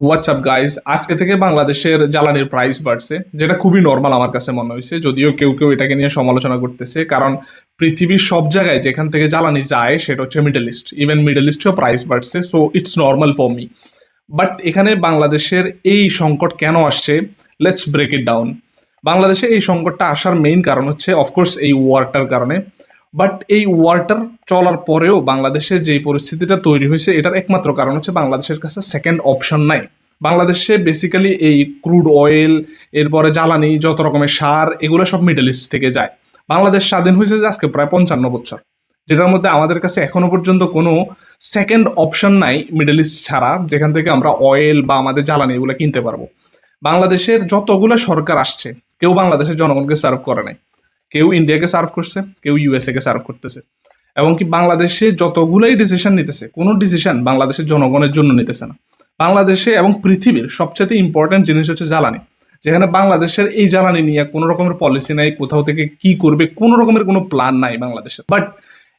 WhatsApp guys, আজকে থেকে বাংলাদেশের জ্বালানির প্রাইস বাড়ছে, যেটা খুবই নর্মাল আমার কাছে মনে হয়েছে। যদিও কেউ কেউ এটাকে নিয়ে সমালোচনা করতেছে, কারণ পৃথিবীর সব জায়গায় যেখান থেকে জ্বালানি যায় সেটা হচ্ছে মিডল ইস্ট। ইভেন মিডল ইস্টেও প্রাইস বাড়ছে, so it's normal for me. But এখানে বাংলাদেশের এই সংকট কেন আসছে, লেটস ব্রেক ইট ডাউন। বাংলাদেশে এই সংকটটা আসার মেইন কারণ হচ্ছে অফকোর্স এই ওয়ারটার কারণে। বাট এই ওয়ারটার চলার পরেও বাংলাদেশে যে পরিস্থিতিটা তৈরি হয়েছে, এটার একমাত্র কারণ হচ্ছে বাংলাদেশের কাছে সেকেন্ড অপশন নাই। বাংলাদেশে বেসিক্যালি এই ক্রুড অয়েল, এরপরে জ্বালানি, যত রকমের সার, এগুলো সব মিডল ইস্ট থেকে যায়। বাংলাদেশ স্বাধীন হয়েছে যে আজকে প্রায় 55 বছর, যেটার মধ্যে আমাদের কাছে এখনো পর্যন্ত কোনো সেকেন্ড অপশন নাই মিডল ইস্ট ছাড়া, যেখান থেকে আমরা অয়েল বা আমাদের জ্বালানি এগুলো কিনতে পারবো। বাংলাদেশের যতগুলো সরকার আসছে, কেউ বাংলাদেশের জনগণকে সার্ভ করে নাই। কেউ ইন্ডিয়াকে সার্ভ করছে, কেউ ইউএসএ কে সার্ভ করতেছে। এবং কি বাংলাদেশে যতগুলোই ডিসিশন নিতেছে, কোনো ডিসিশন বাংলাদেশের জনগণের জন্য নিতেছে না। বাংলাদেশে এবং পৃথিবীর সবচেয়ে ইম্পর্টেন্ট জিনিস হচ্ছে জ্বালানি, যেখানে বাংলাদেশের এই জ্বালানি নিয়ে কোনো রকমের পলিসি নাই, কোথাও থেকে কি করবে কোনো রকমের কোনো প্ল্যান নাই বাংলাদেশের। বাট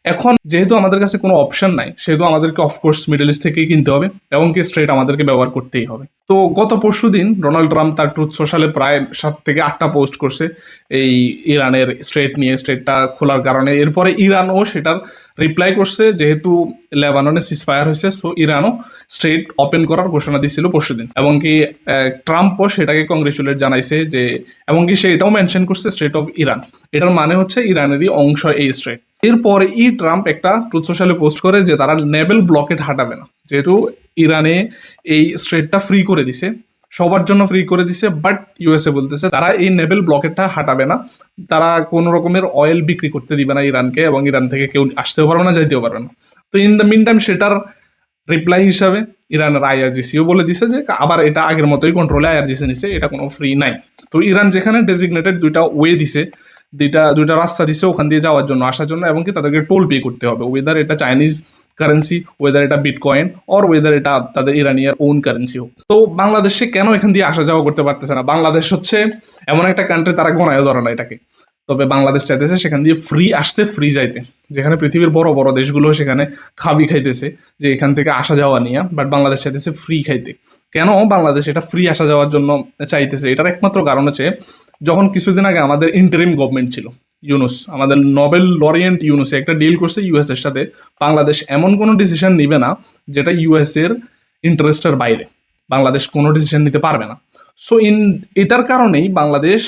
এখন যেহেতু আমাদের কাছে কোনো অপশন নাই, সেহেতু আমাদেরকে অফকোর্স মিডল ইস্ট থেকেই কিনতে হবে, এবং কি স্ট্রেট আমাদেরকে ব্যবহার করতেই হবে। তো গত পরশু দিন ডোনাল্ড ট্রাম্প তার ট্রুথ সোশ্যালে প্রায় 7 থেকে 8টা পোস্ট করছে এই ইরানের স্ট্রেট নিয়ে, স্ট্রেটটা খোলার কারণে। এরপরে ইরানও সেটার রিপ্লাই করছে, যেহেতু লেবাননে সিজফায়ার হয়েছে, সো ইরানও স্ট্রেট ওপেন করার ঘোষণা দিছিল পরশু দিন। এবং কি ট্রাম্পও সেটাকে কংগ্রেচুলেট জানাইছে যে, এবং কি সে এটাও মেনশন করছে স্ট্রেট অফ ইরান, এটার মানে হচ্ছে ইরানেরই অংশ এই স্ট্রেট। এরপরে ট্রাম্প একটা ট্রুথ সোশ্যালে পোস্ট করে যে তারা নেভেল ব্লকেট হাঁটাবে না, যেহেতু ইরানে এই স্ট্রেটটা ফ্রি করে দিছে, সবার জন্য ফ্রি করে দিছে। বাট ইউএসএ বলতেছে তারা এই নেভেল ব্লকেটটা হাঁটাবে না, তারা কোনো রকমের অয়েল বিক্রি করতে দিবে না ইরানকে, এবং ইরান থেকে কেউ আসতেও পারবে না, যাইতেও পারবে না। তো ইন দ্য মিন টাইম সেটার রিপ্লাই হিসাবে ইরানের আইআরজিসিও বলে দিছে যে আবার এটা আগের মতোই কন্ট্রোলে আইআরজিসি নিছে, এটা কোনো ফ্রি নাই। তো ইরান যেখানে ডেজিগনেটেড দুইটা ওয়ে দিছে, দুইটা রাস্তা দিছে ওখান দিয়ে যাওয়ার জন্য, আসার জন্য, এবং কি তাদেরকে টোল পে করতে হবে, ওয়েদার এটা চাইনিজ কারেন্সি, ওয়েদার এটা বিটকয়েন, অর ওয়েদার এটা তাদের ইরানিয়ার ওন কারেন্সি হোক। তো বাংলাদেশে কেন এখান দিয়ে আসা যাওয়া করতে পারতেছে না? বাংলাদেশ হচ্ছে এমন একটা কান্ট্রি, তারা গণায় ধরে না এটাকে। তবে বাংলাদেশ চাইতেছে সেখান দিয়ে ফ্রি আসতে, ফ্রি যাইতে, যেখানে পৃথিবীর বড় বড় দেশগুলো সেখানে খাবি খাইতেছে যে এখান থেকে আসা যাওয়া নিয়ে। বাট বাংলাদেশ চাইতেছে ফ্রি খাইতে। কেন বাংলাদেশ এটা ফ্রি আসা যাওয়ার জন্য চাইতেছে? এটার একমাত্র কারণ হচ্ছে, যখন কিছুদিন আগে আমাদের ইন্টারিম গভর্নমেন্ট ছিল, ইউনুস, আমাদের নোবেল লরিয়েন্ট ইউনুসে একটা ডিল করছে ইউএস এর সাথে, বাংলাদেশ এমন কোনো ডিসিশন নিবে না যেটা ইউএস এর ইন্টারেস্টের বাইরে, বাংলাদেশ কোনো ডিসিশন নিতে পারবে না। সো এটার কারণেই বাংলাদেশ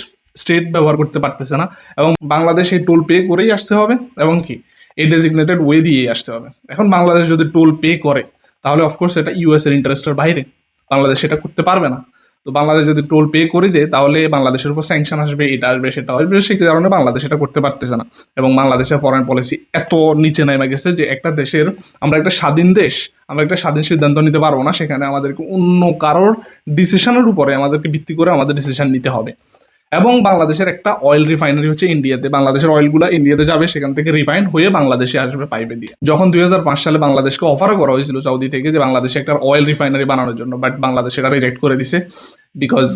স্টেট ব্যবহার করতে পারতেছে না, এবং বাংলাদেশ এই টোল পে করেই আসতে হবে, এবং কি এই ডেজিগনেটেড ওয়ে দিয়েই আসতে হবে। এখন বাংলাদেশ যদি টোল পে করে, তাহলে অফকোর্স এটা ইউএস এর ইন্টারেস্টের বাইরে, বাংলাদেশ সেটা করতে পারবে না। তো বাংলাদেশ যদি টোল পে করে দেয়, তাহলে বাংলাদেশের উপর স্যাংশন আসবে, এটা আসবে, সেটা আসবে, সেই কারণে বাংলাদেশ এটা করতে পারতেছে না। এবং বাংলাদেশের ফরেন পলিসি এত নিচে নেমে গেছে যে একটা দেশের, আমরা একটা স্বাধীন দেশ, আমরা একটা স্বাধীন সিদ্ধান্ত নিতে পারবো না, সেখানে আমাদেরকে অন্য কারোর ডিসিশনের উপরে আমাদেরকে ভিত্তি করে আমাদের ডিসিশন নিতে হবে। এবং বাংলাদেশের একটা অয়েল রিফাইনারি হচ্ছে ইন্ডিয়াতে, বাংলাদেশের অয়েলগুলো ইন্ডিয়াতে যাবে, সেখান থেকে রিফাইন হয়ে বাংলাদেশে আসবে পাইপে দিয়ে। যখন 2005 সালে বাংলাদেশকে অফারও করা হয়েছিল সৌদি থেকে যে বাংলাদেশে একটা অয়েল রিফাইনারি বানানোর জন্য, বাট বাংলাদেশ এটা রিজেক্ট করে দিছে। বিকজ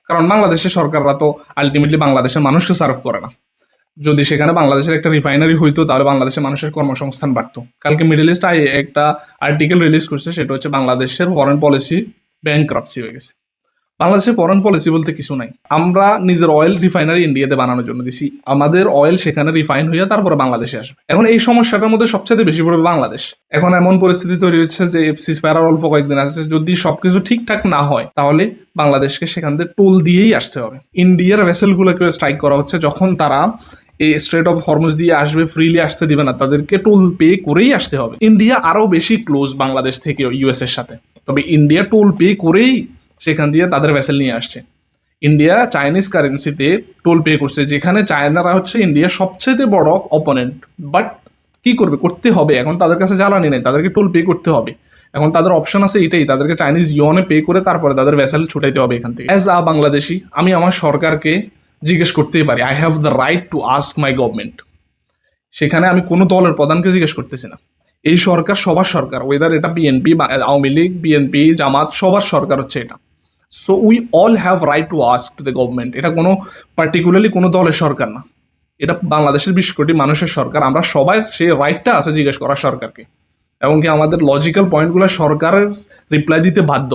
কারণ বাংলাদেশের সরকাররা তো আলটিমেটলি বাংলাদেশের মানুষকে সার্ভ করে না। যদি সেখানে বাংলাদেশের একটা রিফাইনারি হইতো, তাহলে বাংলাদেশের মানুষের কর্মসংস্থান বাড়তো। কালকে মিডল ইস্ট একটা আর্টিকেল রিলিজ করছে, সেটা হচ্ছে বাংলাদেশের ফরেন পলিসি ব্যাংক্রাপসি হয়ে গেছে। বাংলাদেশের ফরেন পলিসি বলতে কিছু নাই। আমরা নিজের অয়েল রিফাইনারি ইন্ডিয়াতে বানানোর জন্য দিছি, আমাদের অয়েল সেখানে রিফাইন হইয়া তারপরে বাংলাদেশে আসবে। এখন এই সমস্যাটার মধ্যে সবচেয়ে বেশি পড়বে বাংলাদেশ। এখন এমন পরিস্থিতি তৈরি হচ্ছে যে সিজফায়ার অল্প কয়েকদিন আছে, যদি সবকিছু ঠিকঠাক না হয়, তাহলে বাংলাদেশকে সেখান থেকে টোল দিয়েই আসতে হবে। ইন্ডিয়ার ভেসেলগুলোকে স্ট্রাইক করা হচ্ছে, যখন তারা এই স্ট্রেট অফ হরমুজ দিয়ে আসবে, ফ্রিলি আসতে দিবে না, তাদেরকে টোল পে করেই আসতে হবে। ইন্ডিয়া আরো বেশি ক্লোজ বাংলাদেশ থেকে ইউএস এর সাথে, তবে ইন্ডিয়া টোল পে করেই সেখান দিয়ে তাদের ভেসেল নিয়ে আসছে। ইন্ডিয়া চাইনিজ কারেন্সিতে টোল পে করছে, যেখানে চায়নারা হচ্ছে ইন্ডিয়ার সবচেয়ে বড় অপোনেন্ট। বাট কি করবে, করতে হবে। এখন তাদের কাছে জ্বালানি নেই, তাদেরকে টোল পে করতে হবে। এখন তাদের অপশন আছে এটাই, তাদেরকে চাইনিজ ইয়নে পে করে তারপরে তাদের ভেসেল ছুটাইতে হবে এখান থেকে। অ্যাজ আ বাংলাদেশি, আমি আমার সরকারকে জিজ্ঞেস করতেই পারি, I have the right to ask my government. সেখানে আমি কোনো দলের প্রধানকে জিজ্ঞেস করতেছি না। এই সরকার সবার সরকার, ওয়েদার এটা বিএনপি, আওয়ামী লীগ, বিএনপি, জামাত, সবার সরকার হচ্ছে এটা। So we all have right to ask to the government. এটা কোনো পার্টিকুলারলি কোনো দলের সরকার না, এটা বাংলাদেশের 20 কোটি মানুষের সরকার। আমরা সবাই সেই রাইটটা আছে জিজ্ঞেস করার সরকারকে, এবং কি আমাদের লজিক্যাল পয়েন্টগুলো সরকারের রিপ্লাই দিতে বাধ্য।